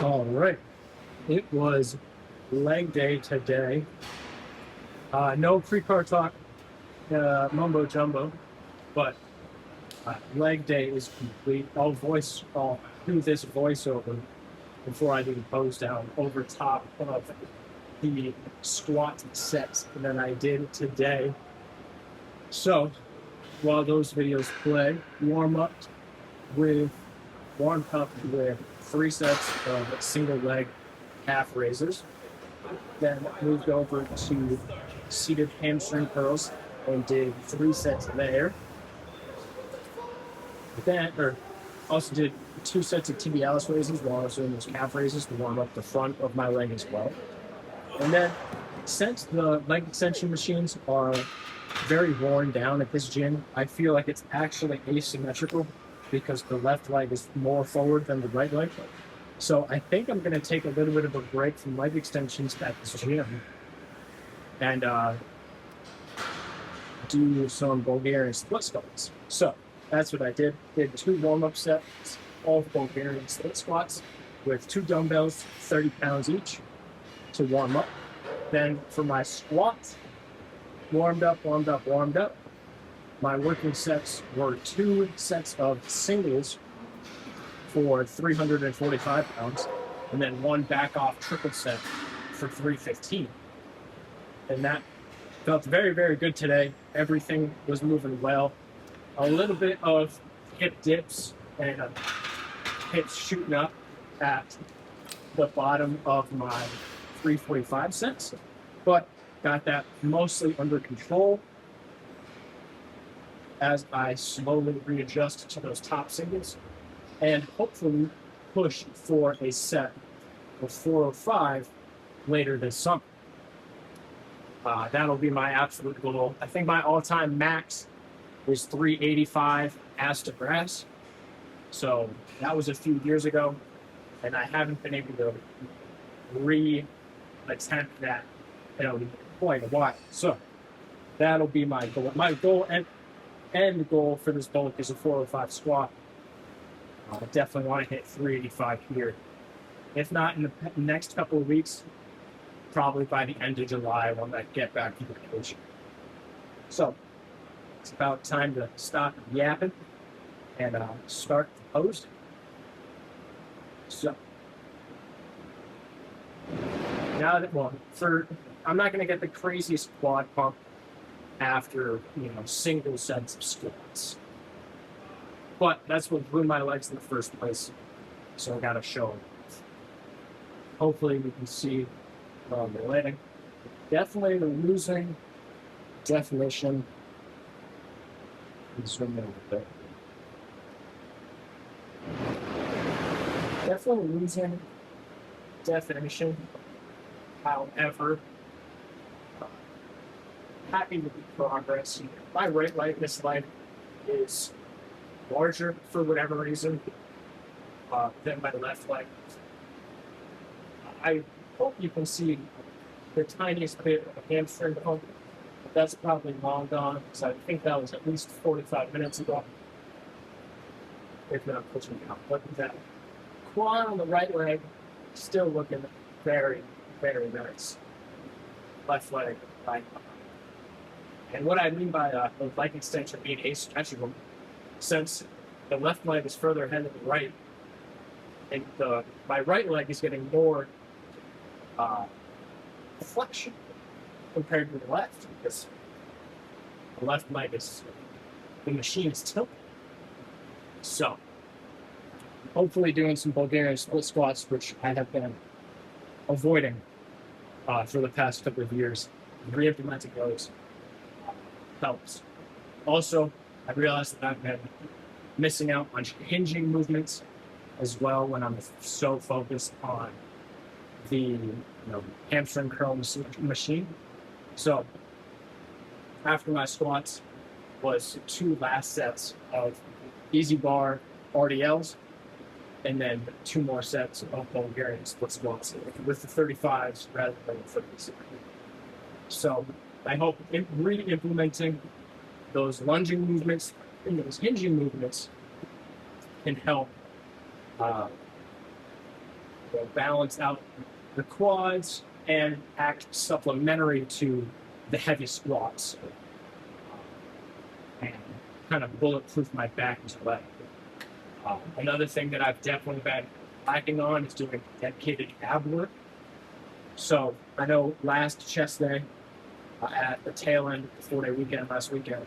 All right. It was leg day today. No pre-car talk, mumbo jumbo, but leg day is complete. I'll do this voiceover before I do the pose down over top of the squat sets that I did today. So while those videos play, warmed up with 3 sets of single leg calf raises. Then moved over to seated hamstring curls and did 3 sets there. Also did 2 sets of tibialis raises while I was doing those calf raises to warm up the front of my leg as well. And then, since the leg extension machines are very worn down at this gym, I feel like it's actually asymmetrical because the left leg is more forward than the right leg. So I think I'm going to take a little bit of a break from leg extensions at this gym and do some Bulgarian split squats. So that's what I did. Did 2 warm-up sets of Bulgarian split squats with 2 dumbbells, 30 pounds each to warm up. Then for my squats, warmed up. My working sets were 2 sets of singles for 345 pounds, and then 1 back off triple set for 315. And that felt very, very good today. Everything was moving well. A little bit of hip dips and hips shooting up at the bottom of my 345 sets, but got that mostly under control as I slowly readjust to those top singles and hopefully push for a set of 405 later this summer. That'll be my absolute goal. I think my all-time max is 385 ass to grass. So that was a few years ago, and I haven't been able to re-attempt that in quite a while. So that'll be my goal. My goal and end goal for this bulk is a 405 squat. I definitely want to hit 385 here. If not in the next couple of weeks, probably by the end of July when I get back to the coaching. So it's about time to stop yapping and start posting. So now that I'm not going to get the craziest quad pump after single sets of squats, but that's what blew my legs in the first place. So I got to show them. Hopefully we can see the lighting. Definitely losing definition. Zoom in a bit. Definitely losing definition. However, happy with the progress. My right leg this leg is larger for whatever reason than my left leg. I hope you can see the tiniest bit of a hamstring pump. That's probably long gone, because I think that was at least 45 minutes ago. If not pushing out. Look at that. Quad on the right leg, still looking very, very nice. Left leg, right. And what I mean by the leg extension being asymmetrical, since the left leg is further ahead of the right, and my right leg is getting more flexion compared to the left, because the left leg the machine is tilted. So hopefully doing some Bulgarian split squats, which I have been avoiding for the past couple of years, re-implementing those helps. Also, I realized that I've been missing out on hinging movements as well when I'm so focused on the hamstring curl machine. So after my squats was 2 last sets of easy bar RDLs, and then 2 more sets of Bulgarian split squats with the 35s rather than the 30s. So I hope re-implementing those lunging movements and those hinging movements can help will balance out the quads and act supplementary to the heavy squats and kind of bulletproof my back as well. Another thing that I've definitely been lacking on is doing dedicated ab work. So I know last chest day at the tail end of the 4-day weekend last weekend,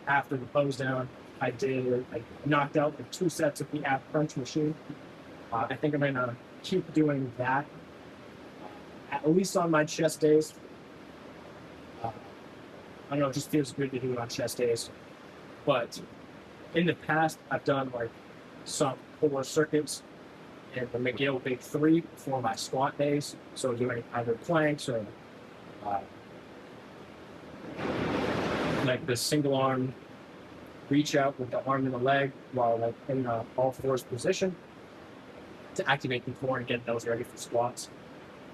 after the pose down, I knocked out like 2 sets of the ab crunch machine. I think I'm gonna keep doing that at least on my chest days. I don't know, it just feels good to do it on chest days. But in the past, I've done like some core circuits in the McGill Big 3 for my squat days. So doing either planks or like the single arm reach out with the arm and the leg while like in the all fours position to activate the core and get those ready for squats.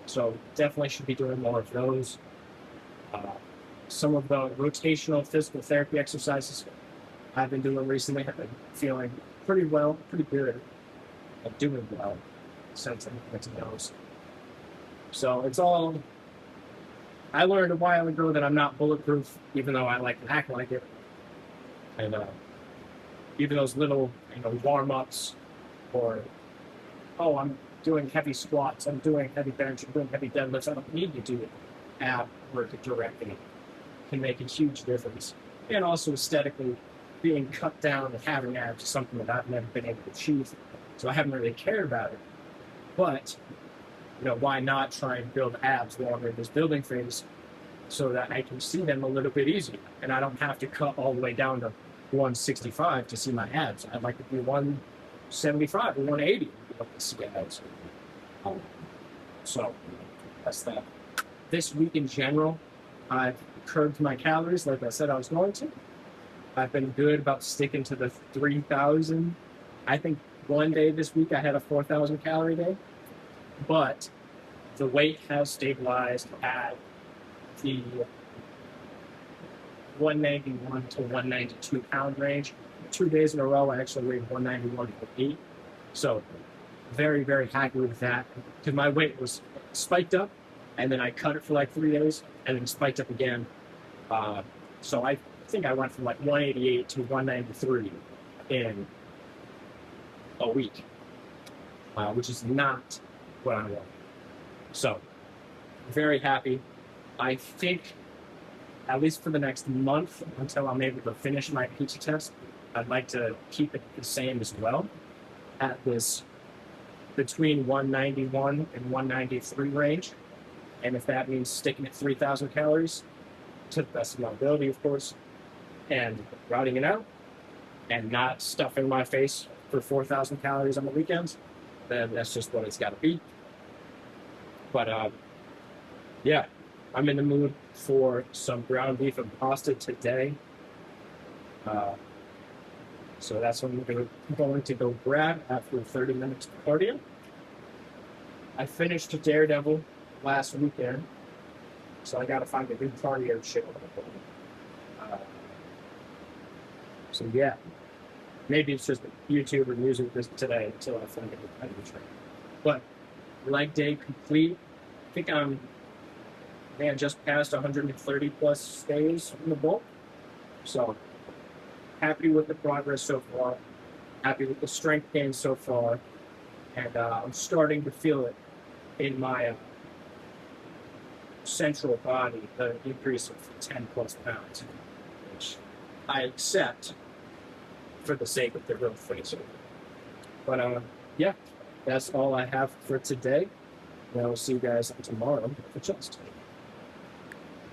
So definitely should be doing more of those. Some of the rotational physical therapy exercises I've been doing recently have been feeling pretty well, pretty good at doing well since I'm into those. So it's all, I learned a while ago that I'm not bulletproof, even though I like to act like it. And even those little, warm-ups or, oh, I'm doing heavy squats, I'm doing heavy bench, I'm doing heavy deadlifts, I don't need to do ab work directly. Can make a huge difference. And also aesthetically, being cut down and having abs is something that I've never been able to achieve. So I haven't really cared about it. But, why not try and build abs while I'm in this building phase so that I can see them a little bit easier. And I don't have to cut all the way down to 165 to see my abs. I'd like to be 175 or 180 to see abs. So that's that. This week in general, I've curbed my calories like I said I was going to. I've been good about sticking to the 3,000. I think one day this week I had a 4,000 calorie day, but the weight has stabilized at the 191 to 192 pound range. 2 days in a row, I actually weighed 191.8. So very, very happy with that because my weight was spiked up and then I cut it for like 3 days and then spiked up again. So I think I went from like 188 to 193 in a week, which is not what I want. So very happy. I think at least for the next month until I'm able to finish my pizza test, I'd like to keep it the same as well at this between 191 and 193 range. And if that means sticking at 3,000 calories to the best of my ability, of course, and routing it out and not stuffing my face for 4,000 calories on the weekends, then that's just what it's got to be. But yeah, I'm in the mood for some ground beef and pasta today. So that's what I'm going to go grab after 30 minutes of cardio. I finished Daredevil last weekend, so I got to find a good cardio show. So yeah, maybe it's just YouTube or music today until I find a good cardio train. But leg day complete. I think I'm just past 130 plus days in the bulk. So happy with the progress so far. Happy with the strength gain so far. And I'm starting to feel it in my central body, the increase of 10 plus pounds, which I accept for the sake of the growth phase. But yeah, that's all I have for today. And I will see you guys tomorrow for chest.